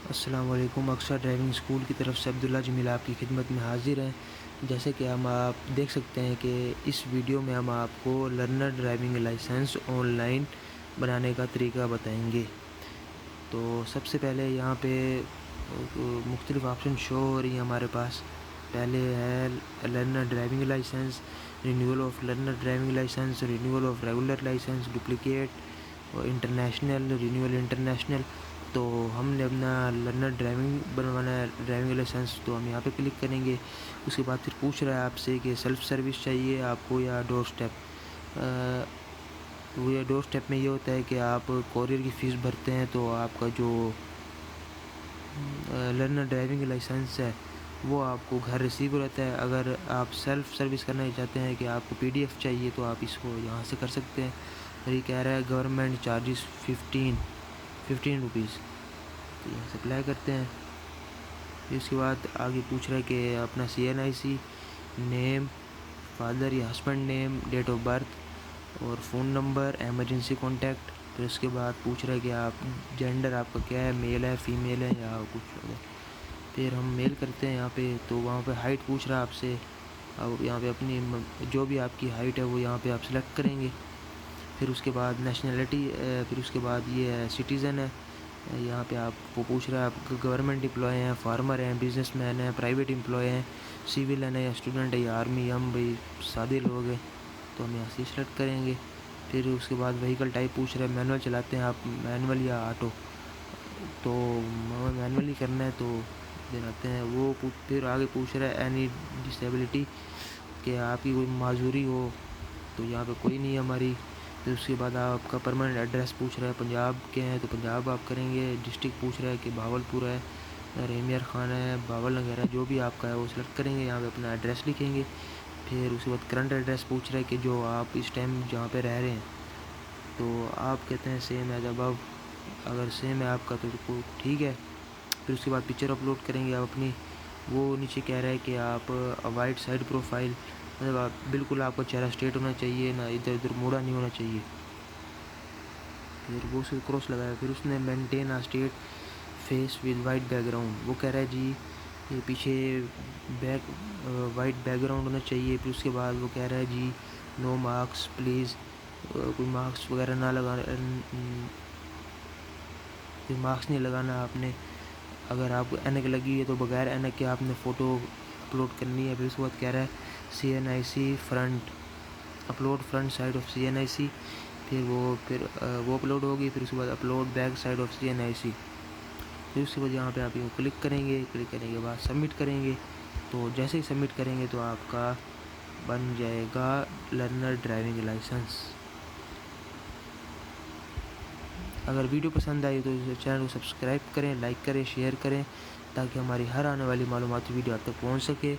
السلام علیکم۔ اکثر ڈرائیونگ اسکول کی طرف سے عبداللہ جمیل آپ کی خدمت میں حاضر ہیں۔ جیسے کہ ہم آپ دیکھ سکتے ہیں کہ اس ویڈیو میں ہم آپ کو learner driving licence online بنانے کا طریقہ بتائیں گے۔ تو سب سے پہلے یہاں پہ مختلف آپشن شو ہو رہی ہیں ہمارے پاس۔ پہلے ہے learner driving licence, renewal of learner driving licence, renewal of regular licence, duplicate اور انٹرنیشنل، رینیول انٹرنیشنل۔ تو ہم نے اپنا لرنر ڈرائیونگ بنوانا ہے، ڈرائیونگ لائسنس، تو ہم یہاں پہ کلک کریں گے۔ اس کے بعد پھر پوچھ رہا ہے آپ سے کہ سیلف سروس چاہیے آپ کو یا ڈور اسٹیپ۔ وہ یا ڈور اسٹیپ میں یہ ہوتا ہے کہ آپ کوریئر کی فیس بھرتے ہیں تو آپ کا جو لرنر ڈرائیونگ لائسنس ہے وہ آپ کو گھر ریسیو رہتا ہے۔ اگر آپ سیلف سروس کرنا چاہتے ہیں کہ آپ کو PDF چاہیے تو آپ اس کو یہاں سے کر سکتے ہیں۔ اور یہ کہہ رہا ہے گورنمنٹ چارجز 15 روپیز، تو یہاں سے اپلائی کرتے ہیں۔ پھر اس کے بعد آگے پوچھ رہا ہے کہ اپنا CNIC نیم، فادر یا husband name, date of birth اور فون نمبر، ایمرجنسی کانٹیکٹ۔ پھر اس کے بعد پوچھ رہا ہے کہ آپ جینڈر آپ کا کیا ہے، میل ہے، فیمیل ہے یا کچھ اور۔ پھر ہم میل کرتے ہیں یہاں پہ، تو وہاں پہ ہائٹ پوچھ رہا ہے آپ سے۔ اب یہاں پہ اپنی جو بھی آپ کی ہائٹ ہے وہ یہاں پہ آپ سلیکٹ کریں گے۔ پھر اس کے بعد نیشنلٹی، پھر اس کے بعد یہ ہے سٹیزن ہے۔ یہاں پہ آپ کو پوچھ رہا ہے آپ گورنمنٹ امپلائی ہیں، فارمر ہیں، بزنس مین ہیں، پرائیویٹ امپلائی ہیں، سیویلین ہے یا اسٹوڈنٹ ہے یا آرمی، ہم بھائی سادے لوگ ہیں تو ہم یہاں سے سلیکٹ کریں گے۔ پھر اس کے بعد وہیکل ٹائپ پوچھ رہا ہے مینول چلاتے ہیں آپ، مینول یا آٹو، تو مینول ہی کرنا ہے تو دلاتے ہیں وہ۔ پھر آگے پوچھ رہا ہے اینی ڈسیبلٹی، کہ آپ کی کوئی معذوری ہو، تو یہاں پہ کوئی نہیں ہے ہماری۔ پھر اس کے بعد آپ کا پرماننٹ ایڈریس پوچھ رہا ہے، پنجاب کے ہیں تو پنجاب آپ کریں گے۔ ڈسٹرکٹ پوچھ رہا ہے کہ بہاولپور ہے، ریمیر خان ہے، باول نگر ہے، جو بھی آپ کا ہے وہ سلیکٹ کریں گے، یہاں پہ اپنا ایڈریس لکھیں گے۔ پھر اس کے بعد کرنٹ ایڈریس پوچھ رہا ہے کہ جو آپ اس ٹائم جہاں پہ رہ رہے ہیں، تو آپ کہتے ہیں سیم ایز ابو، اگر سیم ہے آپ کا تو ٹھیک ہے۔ پھر اس کے بعد پکچر اپلوڈ کریں گے آپ اپنی۔ وہ نیچے کہہ رہا ہے کہ آپ وائٹ سائڈ پروفائل، مطلب آپ بالکل آپ کا چہرہ اسٹریٹ ہونا چاہیے، نہ ادھر ادھر موڑا نہیں ہونا چاہیے۔ پھر وہ سے کراس لگایا۔ پھر اس نے maintain straight face with white background, وہ کہہ رہا ہے جی یہ پیچھے بیک وائٹ بیک گراؤنڈ ہونا چاہیے۔ پھر اس کے بعد وہ کہہ رہا ہے جی نو مارکس پلیز، کوئی مارکس وغیرہ نہ لگانا، کوئی مارکس نہیں لگانا آپ نے۔ اگر آپ کو اینک لگی ہے تو بغیر اینک کے آپ نے فوٹو اپلوڈ کرنی ہے۔ پھر اس کے بعد کہہ رہا ہے CNIC front, upload front side of CNIC، پھر وہ اپلوڈ ہوگی۔ پھر اس کے بعد upload back side of CNIC۔ پھر اس کے بعد یہاں پہ آپ یہ کلک کریں گے، کلک کرنے کے بعد سبمٹ کریں گے۔ تو جیسے ہی سبمٹ کریں گے تو آپ کا بن جائے گا لرنر ڈرائیونگ لائسنس۔ اگر ویڈیو پسند آئی تو چینل کو سبسکرائب کریں، لائک کریں، شیئر کریں، تاکہ ہماری ہر آنے والی معلوماتی ویڈیو آپ تک پہنچ سکے۔